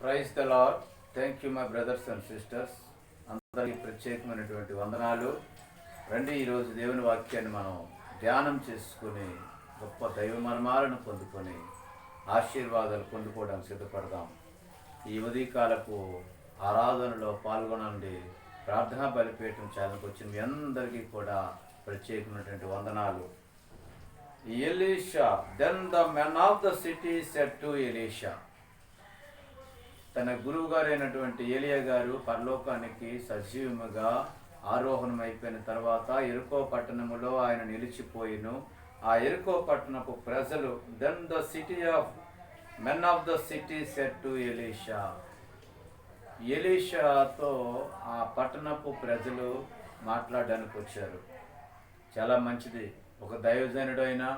Praise the lord. Thank you my brothers and sisters. అందరికీ ప్రత్యేకమైనటువంటి వందనాలు. రండి, ఈరోజు దేవుని వాక్యాన్ని మనం ధ్యానం చేసుకుని గొప్ప దైవ మర్మాలను పొందుకొని ఆశీర్వాదాలు పొందుకోవడానికి సిద్ధపడదాం. ఈ ఉదయకాలపు ఆరాధనలో పాల్గొనండి. ప్రార్థనా బలిపీఠం ఛానల్కి వచ్చిన మీ అందరికీ కూడా ప్రత్యేకమైనటువంటి వందనాలు. Elisha, then the men of the city said to Elisha. తన గురువు గారైనటువంటి ఏలియా గారు పరలోకానికి సజీవముగా ఆరోహణం అయిపోయిన తర్వాత ఎరుకో పట్టణములో ఆయన నిలిచిపోయిను. ఆ ఎరుకో పట్టణపు ప్రజలు, then the city of men of the city said to Elisha. ఎలీషాతో ఆ పట్టణపు ప్రజలు మాట్లాడడానికి వచ్చారు. చాలా మంచిది. ఒక దైవజనుడు అయినా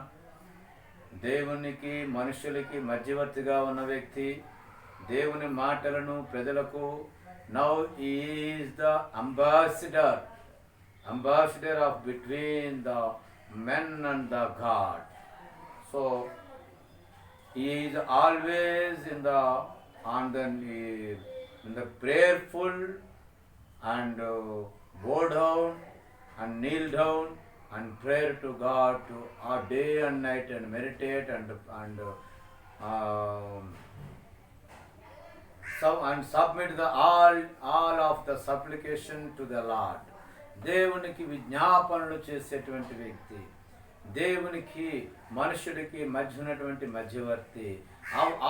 దేవునికి మనుషులకి మధ్యవర్తిగా ఉన్న వ్యక్తి దేవుని మాటలను ప్రజలకు, now is the ambassador of between the men and the God. So is always in the prayerful and go down and kneel down and pray to God to our day and night and meditate and submit all of the supplication to the Lord. దేవునికి విజ్ఞాపనలు చేసేటువంటి వ్యక్తి, దేవునికి మనుషుడికి మధ్య ఉన్నటువంటి మధ్యవర్తి.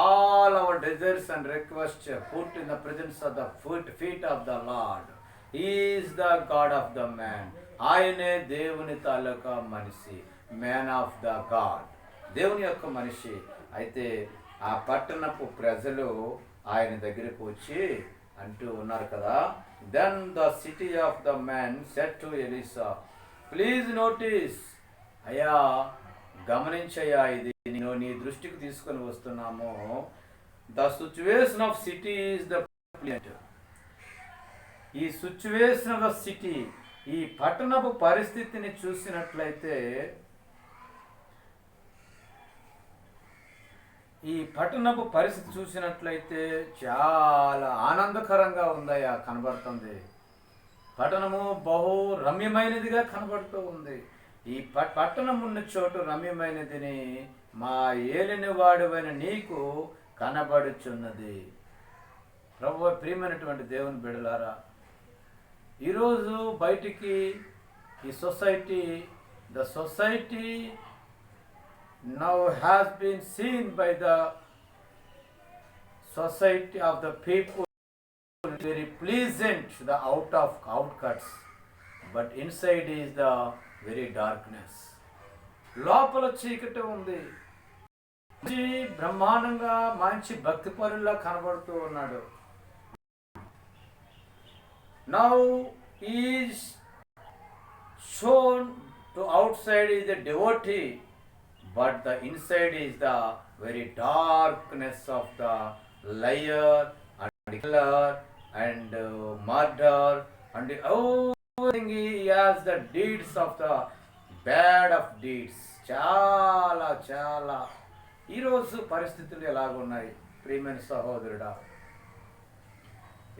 All our desires and requests put in the presence of the feet of the Lord. He is the God of the man. ఆయనే దేవుని తాలూకా మనిషి, మ్యాన్ ఆఫ్ ద గాడ్, దేవుని యొక్క మనిషి. అయితే ఆ పట్టణపు ప్రజలు ఆయన దగ్గరకు వచ్చి అంటూ ఉన్నారు కదా, then the city of the man said to Elisha, please notice, అయ్యా గమనించయ్యా, ఇది నేను నీ దృష్టికి తీసుకొని వస్తున్నాము. The situation of city is the plate. ఈ సిచ్యువేషన్ ఆఫ్ ద సిటీ, ఈ పట్టణపు పరిస్థితిని చూసినట్లయితే, చాలా ఆనందకరంగా ఉందయ్యా కనబడుతుంది. పట్టణము బహు రమ్యమైనదిగా కనబడుతూ ఉంది. ఈ పట్టణం ఉన్న చోటు రమ్యమైనదిని మా ఏలిన వాడువైన నీకు కనబడుచున్నది. ప్రభువు ప్రియమైనటువంటి దేవుని బిడ్డలారా, ఈరోజు బయటికి ఈ the society now has been seen by the society of the people very pleasant, the outcuts, but inside is the very darkness. లోపల చీకటి ఉంది. మంచి బ్రహ్మాండంగా మంచి భక్తి పరుల్లా కనబడుతూ ఉన్నాడు. Now is shown to outside is the devotee, but the inside is the very darkness of the liar and killer and murder and everything. He has the deeds of the bad of deeds. చాలా ఈరోజు పరిస్థితులు ఎలాగున్నాయి ప్రియమైన సహోదరుడా?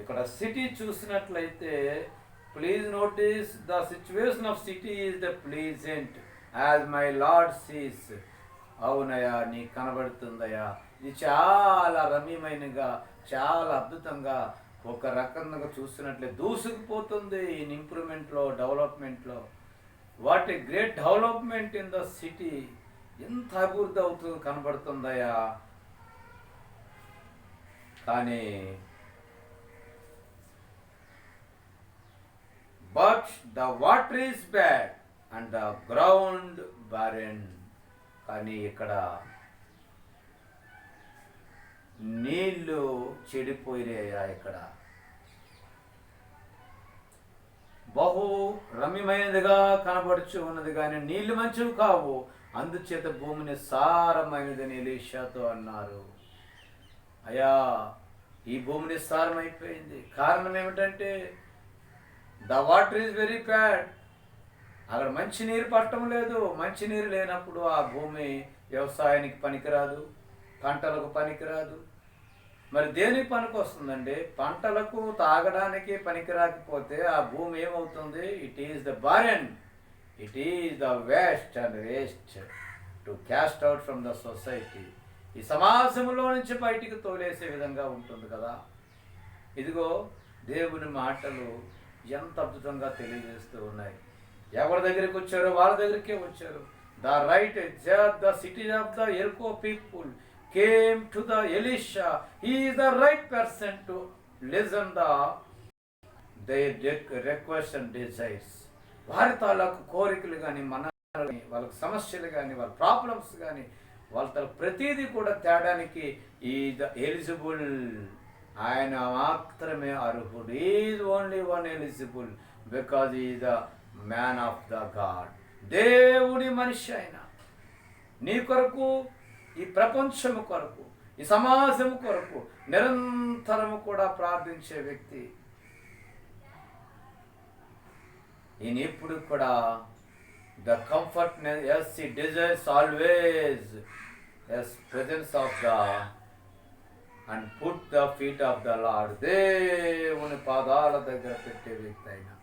ఇక్కడ city చూసినట్లయితే, please notice the situation of city is the pleasant as my lord sees. అవునయ్యా, నీకు కనబడుతుందయ్యా, ఇది చాలా రమ్యమైనగా, చాలా అద్భుతంగా, ఒక రకంగా చూసినట్లే దూసుకుపోతుంది. ఇన్ ఇంప్రూవ్మెంట్లో, డెవలప్మెంట్లో. What a great development in the city. ఎంత అభివృద్ధి అవుతుంది కనబడుతుందయ్యా. కానీ but the water is bad and the ground barren. కానీ ఇక్కడ నీళ్లు చెడిపోయాయా? ఇక్కడ బహు రమ్యమైనదిగా కనబడుచు ఉన్నది కానీ నీళ్లు మంచివి కావు. అందుచేత భూమిని సారమైనదని ఎలీషాతో అన్నారు. అయ్యా, ఈ భూమిని సారమైపోయింది. కారణం ఏమిటంటే, the water is very bad. అక్కడ మంచి నీరు పట్టడం లేదు. మంచి నీరు లేనప్పుడు ఆ భూమి వ్యవసాయానికి పనికిరాదు, పంటలకు పనికిరాదు. మరి దేనికి పనికి వస్తుందండి? పంటలకు తాగడానికి పనికి రాకపోతే ఆ భూమి ఏమవుతుంది? It is the barren, it is the waste to caste out from the society. ఈ సమాజంలో నుంచి బయటికి తోలేసే విధంగా ఉంటుంది కదా. ఇదిగో దేవుని మాటలు ఎంత అద్భుతంగా తెలియజేస్తూ ఉన్నాయి. ఎవరి దగ్గరికి వచ్చారో వాళ్ళ దగ్గరికే వచ్చారు. The right the city of the ఎర్కో people came to the Elisha. He is the right person to listen their requests and desires. వారి తాలూకు కోరికలు కానీ, వాళ్ళకి సమస్యలు కానీ, వాళ్ళ ప్రాబ్లమ్స్ కానీ, వాళ్ళ ప్రతిదీ కూడా తేడానికి ఈ ద ఎలిజిబుల్, ఆయన మాత్రమే అర్హుడు. Is only one eligible because is the man of the God. దేవుడి మనిషి ఆయన. నీ కొరకు, ఈ ప్రపంచము కొరకు, ఈ సమాజము కొరకు నిరంతరము కూడా ప్రార్థించే వ్యక్తి. ఈయన ఎప్పుడు కూడా the comfortness, as he desires always as presence of the and put the feet of the lord. దేవుని పాదాల దగ్గర పెట్టే వ్యక్తి అయినా.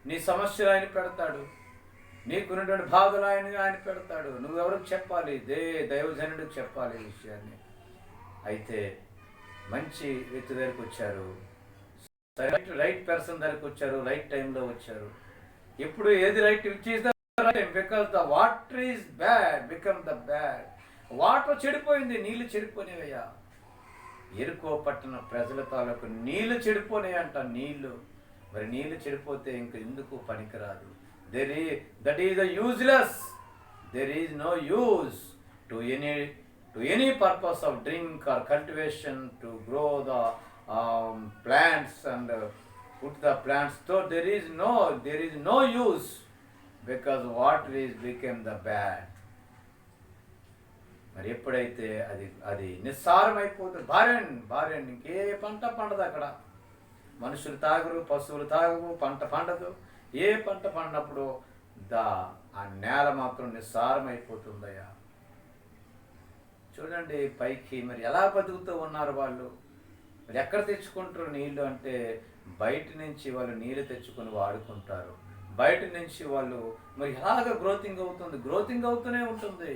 నీ సమస్యలు ఆయన పెడతాడు, నీకున్నటువంటి బాధలు ఆయన పెడతాడు. నువ్వెవరికి చెప్పాలి? దైవజనుడికి చెప్పాలి ఈ విషయాన్ని. అయితే మంచి వ్యక్తి దగ్గరికి వచ్చారు, రైట్ పర్సన్ దగ్గరికి వచ్చారు, రైట్ టైంలో వచ్చారు. ఎప్పుడు ఏది right? Which is the right time, because the water is bad become the bad. Water చెడిపోయింది, నీళ్లు చెడిపోయినవయ్యా. ఎరుకో పట్టణ ప్రజల తాలూకు నీళ్లు చెడిపోయినాయంట. నీళ్లు మరి నీళ్లు చెడిపోతే ఇంక ఎందుకు పనికిరాదు. That is the useless. There is no use to any purpose of drink or cultivation to grow the plants and put the plants. So there is no use because water is became the bad. మరి ఎప్పుడైతే అది నిస్సారమైపోతుంది, భార్యన్ ఇంకే పంట పండదు అక్కడ. మనుషులు తాగరు, పశువులు తాగవు, పంట పండదు. ఏ పంట పండినప్పుడు ఆ నేల మాత్రం నిస్సారమైపోతుందయ్యా. చూడండి పైకి మరి ఎలా బతుకుతూ ఉన్నారు వాళ్ళు. మరి ఎక్కడ తెచ్చుకుంటారు నీళ్లు అంటే బయట నుంచి వాళ్ళు నీళ్ళు తెచ్చుకొని వాడుకుంటారు. బయట నుంచి వాళ్ళు మరి ఎలాగ గ్రోతింగ్ అవుతూనే ఉంటుంది.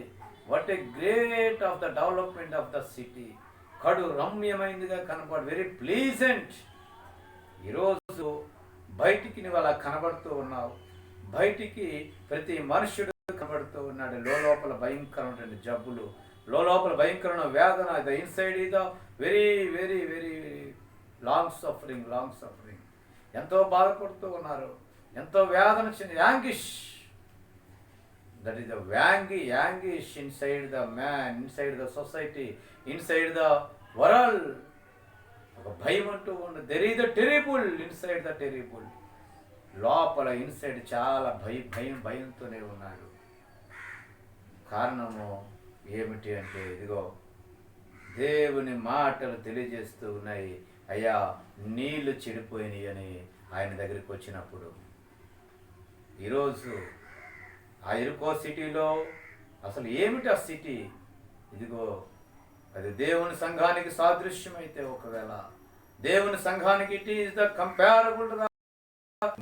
What a great of the development of the city. కడు రమ్యమైందిగా కనపడు, వెరీ ప్లీజెంట్. ఈరోజు బయటికి నువ్వు అలా కనబడుతూ ఉన్నావు. బయటికి ప్రతి మనుష్యుడు కనబడుతూ ఉన్నాడు. లోపల భయంకరమైన జబ్బులు, లోపల భయంకరమైన వేదన. The inside is the very very very long suffering. ఎంతో బాధపడుతూ ఉన్నారు, ఎంతో వేదన చెంది. Anguish, that is the anguish inside the man, inside the society, inside the world. ఒక భయం అంటూ ఉండదు. There is the terrible inside the terrible. లోపల ఇన్సైడ్ చాలా భయంతోనే ఉన్నాడు. కారణము ఏమిటి అంటే ఇదిగో దేవుని మాటలు తెలియజేస్తూ ఉన్నాయి. అయ్యా నీళ్లు చెడిపోయినాయి అని ఆయన దగ్గరికి వచ్చినప్పుడు. ఈరోజు ఆ ఎరుకో సిటీలో అసలు ఏమిటి ఆ సిటీ? ఇదిగో అది దేవుని సంఘానికి సాదృశ్యమైతే, ఒకవేళ దేవుని సంఘానికి it is the comparable to the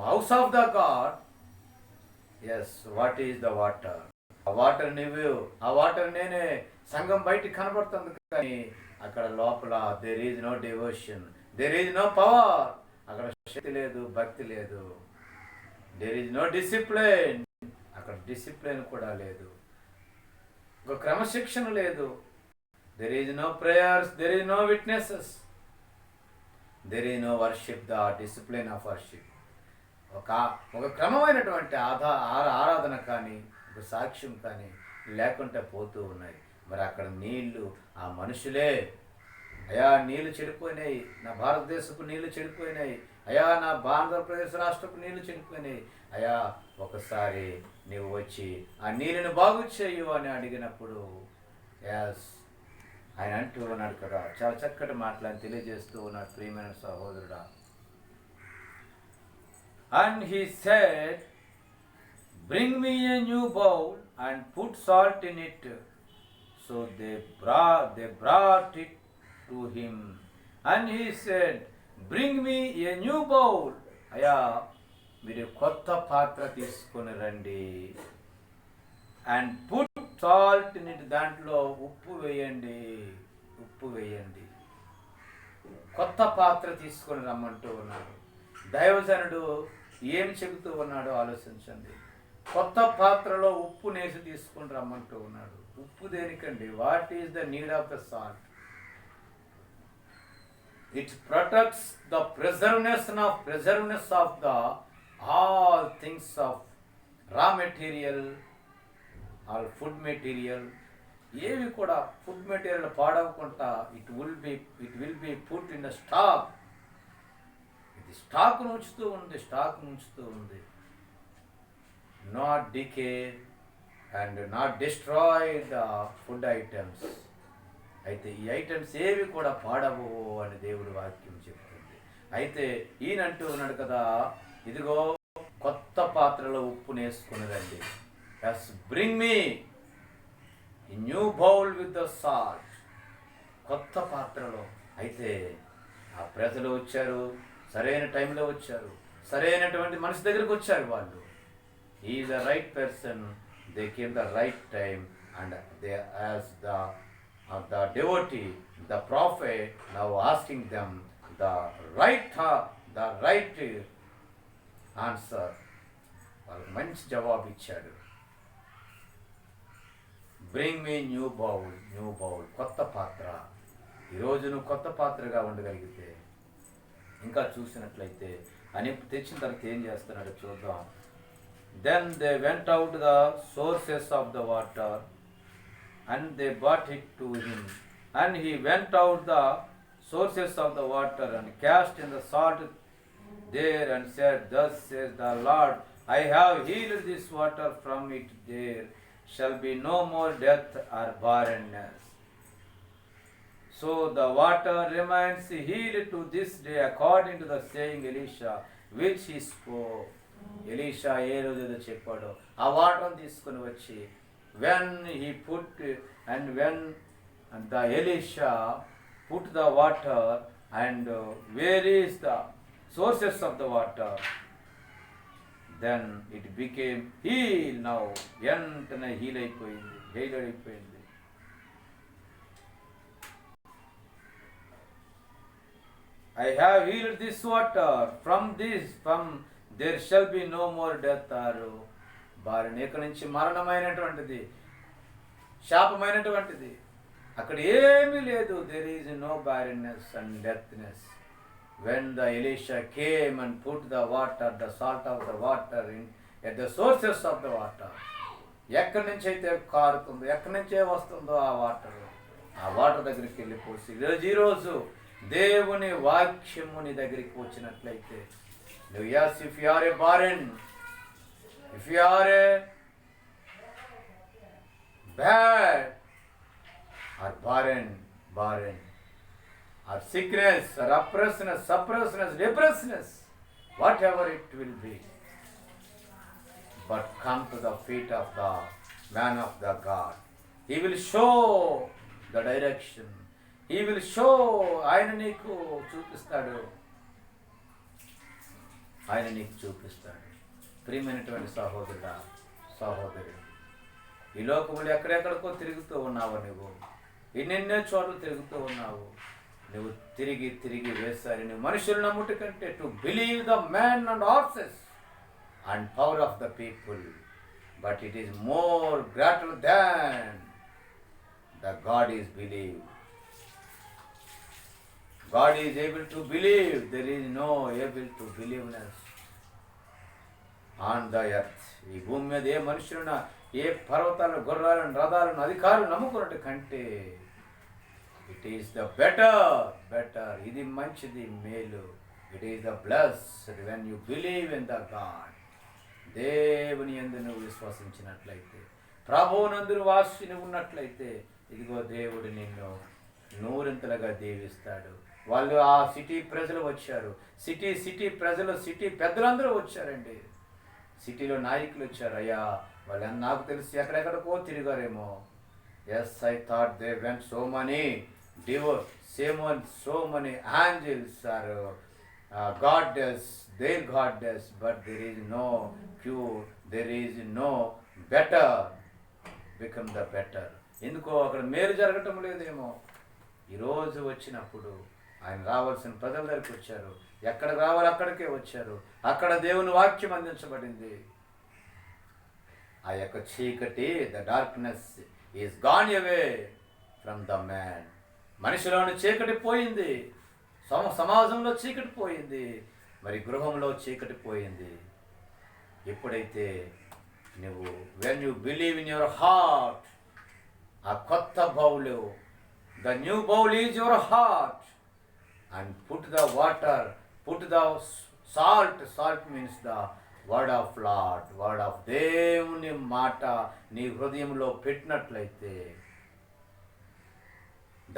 house of the God. Yes, what is the water? ఆ వాటర్ నువ్వు, ఆ వాటర్ నేనే. సంఘం బయటికి కనబడుతుంది కానీ అక్కడ లోపల there is no devotion, there is no power. అక్కడ శక్తి లేదు, భక్తి లేదు. దేర్ ఈజ్ నో డిసిప్లిన్, అక్కడ డిసిప్లిన్ కూడా లేదు. ఒక క్రమశిక్షణ లేదు. There is no prayers, there is no witnesses, there is no worship, the discipline of worship. ఒక క్రమమైనటువంటి ఆరాధన కానీ, ఒక సాక్ష్యం కానీ లేకుండా పోతూ ఉన్నాయి. మరి అక్కడ నీళ్లు, ఆ మనుషులే. అయా నీళ్లు చెడిపోయినాయి, నా భారతదేశపు నీళ్లు చెడిపోయినాయి. అయా నా ఆంధ్రప్రదేశ్ రాష్ట్రపు నీళ్లు చెడిపోయినాయి. అయా ఒకసారి నీవు వచ్చి ఆ నీళ్ళని బాగు చేయు అని అడిగినప్పుడు ఎస్ ఆయన అంటూ ఉన్నాడు కదా. చాలా చక్కటి మాటలను తెలియజేస్తూ ఉన్నాడు ప్రియమైన సహోదరుడా. And he said, bring me a new bowl and put salt in it. So they brought it to him, and he said, bring me a new bowl. అయ్యా, మీరు కొత్త పాత్ర తీసుకొని రండి. And put salt in it, దాంట్లో ఉప్పు వేయండి, ఉప్పు వేయండి. కొత్త పాత్ర తీసుకొని రమ్మంటూ ఉన్నాడు. దైవజనుడు ఏం చెబుతూ ఉన్నాడో ఆలోచించండి. కొత్త పాత్రలో ఉప్పు నేసి తీసుకొని రమ్మంటూ ఉన్నాడు. ఉప్పు దేనికండి? What is the need of the salt? It protects the preserveness of the all things of raw material all food material. ఏవి కూడా ఫుడ్ మెటీరియల్ పాడవకుండా it will be put in the stock. ఇది స్టాక్ను ఉంచుతూ ఉంది. Not decay and not destroy the food items. అయితే ఈ items ఏవి కూడా పాడవు అని దేవుడి వాక్యం చెప్తుంది. అయితే ఈయన అంటూ ఉన్నాడు కదా, ఇదిగో కొత్త పాత్రలో ఉప్పు నేసుకున్నదండి. Yes, bring me new bowl with the salt. కొత్త పాత్రలో. అయితే ఆ ప్రజలు వచ్చారు, సరైన టైంలో వచ్చారు, సరైనటువంటి మనిషి దగ్గరికి వచ్చారు. వాళ్ళు he is the right person, they came the right time, and they as the devotee, the prophet now asking them the right answer. వాళ్ళకి మంచి జవాబు ఇచ్చాడు. బ్రింగ్ మీ న్యూ బౌల్, కొత్త పాత్ర. ఈరోజు నువ్వు కొత్త పాత్రగా ఉండగలిగితే, ఇంకా చూసినట్లయితే అని తెచ్చిన తర్వాత ఏం చేస్తున్నాడో చూద్దాం. Then they went out the sources of the water, and they brought it to him. And he went out the sources of the water, and cast in the salt there, and said, thus says the Lord, I have healed this water, from it there shall be no more death or barrenness. So the water remains healed to this day, according to the saying Elisha, which he spoke. Elisha ఏ రోజు ఏదో చెప్పాడో ఆ వాటర్ని తీసుకుని వచ్చి when the Elisha put the water and where is the sources of the water, then it became heal. Now వెంటనే heal అయిపోయింది. I have healed this water, from there shall be no more death or barren. ఇక నుంచి మరణమైనటువంటిది, శాపమైనటువంటిది అక్కడ ఏమీ లేదు. There is no barrenness and deathness. When the Elisha came and put the salt of the water at the sources of the water, ఎక్కడి నుంచి అయితే కారుతుందో, ఎక్కడి నుంచే వస్తుందో ఆ వాటర్ దగ్గరికి వెళ్ళిపోసి, ఈరోజు దేవుని వాక్యము నీ దగ్గరికి వచ్చినట్లయితే, yes, if you are a barren, if you are a bad or barren or sickness or suppressedness, depressedness, whatever it will be, but come to the feet of the man of the God. He will show the direction. He will show. ఆయన నీకు చూపిస్తాడు. ప్రియమైనటువంటి సహోదరి, ఈ లోకములు ఎక్కడెక్కడికో తిరుగుతూ ఉన్నావు. నువ్వు ఎన్నెన్నో చోట్ల తిరుగుతూ ఉన్నావు. నువ్వు తిరిగి వేసారి నువ్వు మనుషులు నమ్ముట కంటే to believe the man and horses and power of the people, but it is more greater than the God is believe. God is able to believe. There is no able to believeness on the earth. ఈ భూమి మీద ఏ మనుషులను, ఏ పర్వతాలను, గుర్రాలను, రథాలను, అధికారులు నమ్ముకున్నట్టు కంటే it is the better. ఇది మంచిది, మేలు. It is the blessed when you believe in the God. దేవుని యందు నువ్వు విశ్వసించినట్లయితే, ప్రభువునందు వాసిని ఉన్నట్లయితే, ఇదిగో దేవుడు నిన్ను నూరింతలుగా దీవిస్తాడు. వాళ్ళు ఆ సిటీ ప్రజలు వచ్చారు, సిటీ ప్రజలు, సిటీ పెద్దలందరూ వచ్చారండి. సిటీలో నాయకులు వచ్చారు. అయ్యా, వాళ్ళు నాకు తెలిసి ఎక్కడెక్కడికో తిరిగారేమో. Yes, I thought they went so many so many angels are goddess, their goddess, but there is no cure, there is no better, become the better. ఎందుకో అక్కడ మేలు జరగటం లేదేమో. ఈరోజు వచ్చినప్పుడు ఆయన రావాల్సిన ప్రజల దగ్గరికి వచ్చారు. ఎక్కడికి రావాలి అక్కడికే వచ్చారు. అక్కడ దేవుని వాక్యం అందించబడింది. ఆ యొక్క చీకటి, the darkness is gone away from the man. మనిషిలోని చీకటి పోయింది, సమాజంలో చీకటి పోయింది, మరి గృహంలో చీకటి పోయింది. ఎప్పుడైతే నువ్వు when you believe in your heart, ఆ కొత్త bowl, the new bowl is your heart, and put the water, put the salt, salt means the word of lord, word of దేవుని మాట నీ హృదయంలో పెట్టినట్లయితే,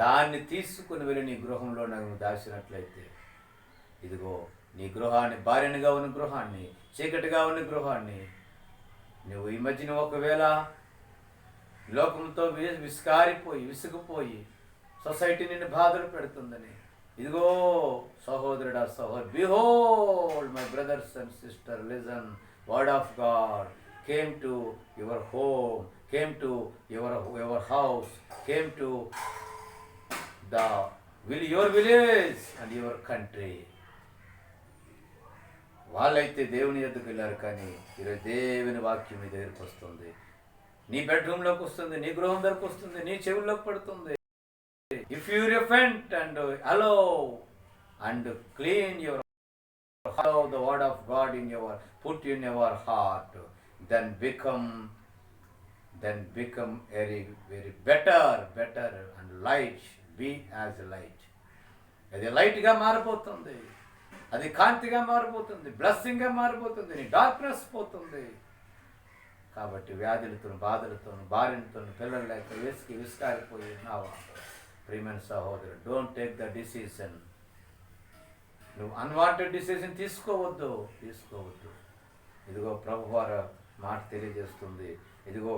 దాన్ని తీసుకుని వెళ్ళి నీ గృహంలో నువ్వు దాచినట్లయితే, ఇదిగో నీ గృహాన్ని, భార్యనిగా ఉన్న గృహాన్ని, చీకటిగా ఉన్న గృహాన్ని నువ్వు ఈ మధ్యన ఒకవేళ లోకంతో విసుగుపోయి సొసైటీ నిన్ను బాధలు పెడుతుందని, ఇదిగో సహోదరుడా, behold my brothers and sister, listen, word of God came to your home, came to your house, came to your village and your country. వాళ్ళైతే దేవుని యొద్దకు వెళ్ళారు, కానీ ఈరోజు దేవుని వాక్యం మీ దగ్గరికి వస్తుంది, నీ బెడ్రూమ్లోకి వస్తుంది, నీ గృహం దగ్గరకు వస్తుంది, నీ చెవుల్లోకి పడుతుంది. If you repent and allow and clean your the word of God in your, put in your heart, then become very better and light. Be as light. అది లైట్గా మారిపోతుంది, అది కాంతిగా మారిపోతుంది, బ్లెస్సింగ్గా మారిపోతుంది, నీ డార్క్నెస్ పోతుంది. కాబట్టి వ్యాధులతో, బాధలతో, భార్యతో, పిల్లలు లేక విసుకారిపోయి ఉన్నావా? ప్రియమైన సహోదరు, డోంట్ టేక్ ద డిసిషన్. నువ్వు అన్వాంటెడ్ డిసిషన్ తీసుకోవద్దు. ఇదిగో ప్రభువారు మాట తెలియజేస్తుంది. ఇదిగో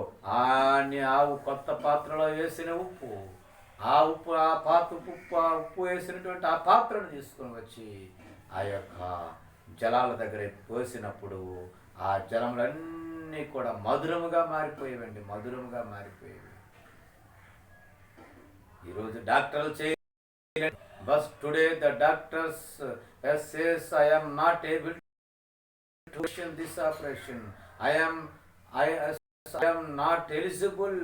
ఆవు కొత్త పాత్రలో వేసిన ఉప్పు, ఆ ఉప్పు వేసినటువంటి ఆ పాత్రను తీసుకొని వచ్చి ఆ యొక్క జలాల దగ్గర పోసినప్పుడు ఆ జలములన్నీ కూడా మధురముగా మారిపోయేవండి, మధురముగా మారిపోయేవి. ఈరోజు డాక్టర్లు చేయలేదు, bus today the doctors says I am not able to question this operation, I am not eligible,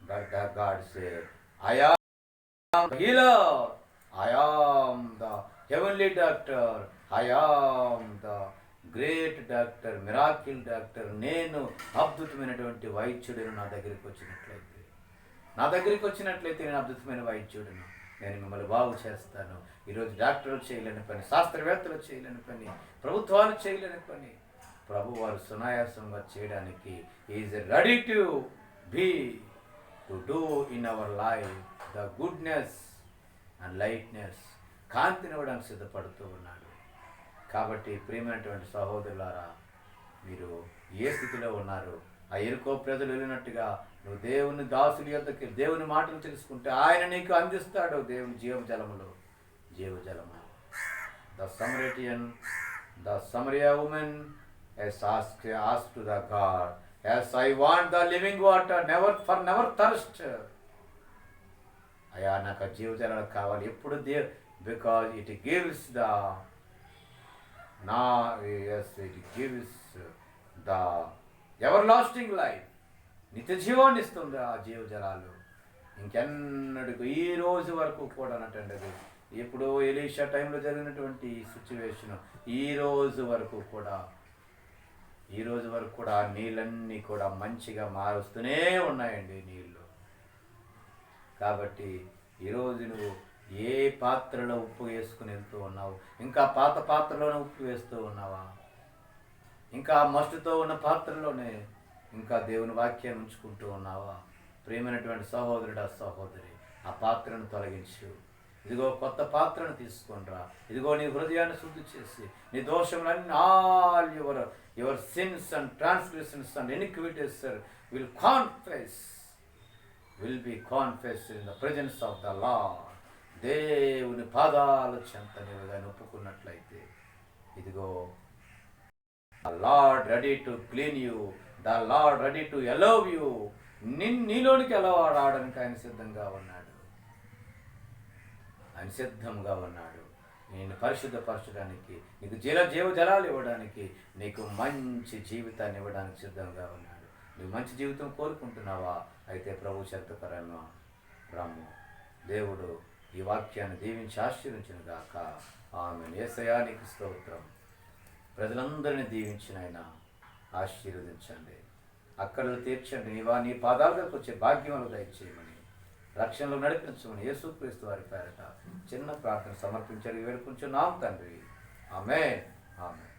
but God said I am healer, I am the heavenly doctor, I am the great doctor, miracle doctor. నేను అద్భుతమైనటువంటి వైద్యుడును. నా దగ్గరికి వచ్చినట్లయితే నేను అద్భుతమైన వైద్యుడును, నేను మిమ్మల్ని బాగు చేస్తాను. ఈరోజు డాక్టర్లు చేయలేని పని, శాస్త్రవేత్తలు చేయలేని పని, ప్రభుత్వాలు చేయలేని పని ప్రభువారు సునాయాసంగా చేయడానికి is ready to do in our life the goodness and lightness. కాంతినివ్వడానికి సిద్ధపడుతూ ఉన్నాడు. కాబట్టి ప్రియమైనటువంటి సహోదరులారా, మీరు ఏ స్థితిలో ఉన్నారు? ఆ ఎరుకో ప్రజలు వెళ్ళినట్టుగా నువ్వు దేవుని దాసుని యొద్దకి దేవుని మాటలు తెలుసుకుంటే ఆయన నీకు అందిస్తాడు దేవుని జీవజలము. The Samaria woman has asked to the God, as I want the living water, never thirst. అయ్యా, నాకు జీవజలాలు కావాలి ఎప్పుడు. Because it gives the everlasting life. నిత్య జీవాన్ని ఇస్తుంది ఆ జీవజలాలు. ఇంకెన్నడికి ఈ రోజు వరకు కూడా అన్నట్టండి, ఇప్పుడు ఎలీషా టైంలో జరిగినటువంటి సిచ్యువేషన్ ఈ రోజు వరకు కూడా నీళ్ళన్నీ కూడా మంచిగా మారుస్తూనే ఉన్నాయండి నీళ్ళు. కాబట్టి ఈరోజు నువ్వు ఏ పాత్రలో ఉప్పు వేసుకుని వెళ్తూ ఉన్నావు? ఇంకా పాత పాత్రలోనే ఉప్పు వేస్తూ ఉన్నావా? ఇంకా మస్టుతో ఉన్న పాత్రలోనే ఇంకా దేవుని వాక్యాన్ని ఉంచుకుంటూ ఉన్నావా? ప్రియమైనటువంటి సహోదరుడా, సహోదరి, ఆ పాత్రను తొలగించు. ఇదిగో కొత్త పాత్రను తీసుకొనిరా. ఇదిగో నీ హృదయాన్ని శుద్ధి చేసి నీ దోషములన్నీ, all your sins and transgressions and iniquities will confess will be confessed in the presence of the lord. దేవుని పాదాల చెంత నీవు కానీ ఒప్పుకున్నట్లయితే, ఇదిగో the Lord ready to clean you, the Lord ready to allow you. నీలోనికి ఎలా రావడానికి ఆయన సిద్ధంగా ఉన్నాడు. ఆయన సిద్ధంగా ఉన్నాడు నేను పరిశుద్ధపరచడానికి, నీకు జీవజలాలు ఇవ్వడానికి, నీకు మంచి జీవితాన్ని ఇవ్వడానికి సిద్ధంగా ఉన్నాడు. నువ్వు మంచి జీవితం కోరుకుంటున్నావా? అయితే ప్రభు చెంతకరను రమ్ము. దేవుడు ఈ వాక్యాన్ని దీవించి ఆశీర్వించును గాక. ఆమేన్. యేసయ్యా నీకు స్తోత్రం. ప్రజలందరినీ దీవించిన ఆయన ఆశీర్వదించండి, అక్కడలు తీర్చండి, నీ పాదాలకు వచ్చే భాగ్యములు దయచేయమని, రక్షణలో నడిపించమని యేసుక్రీస్తు వారి పేరట చిన్న ప్రార్థన సమర్పించడానికి వేడుకుంటున్నాం తండ్రి. ఆమేన్. ఆమేన్.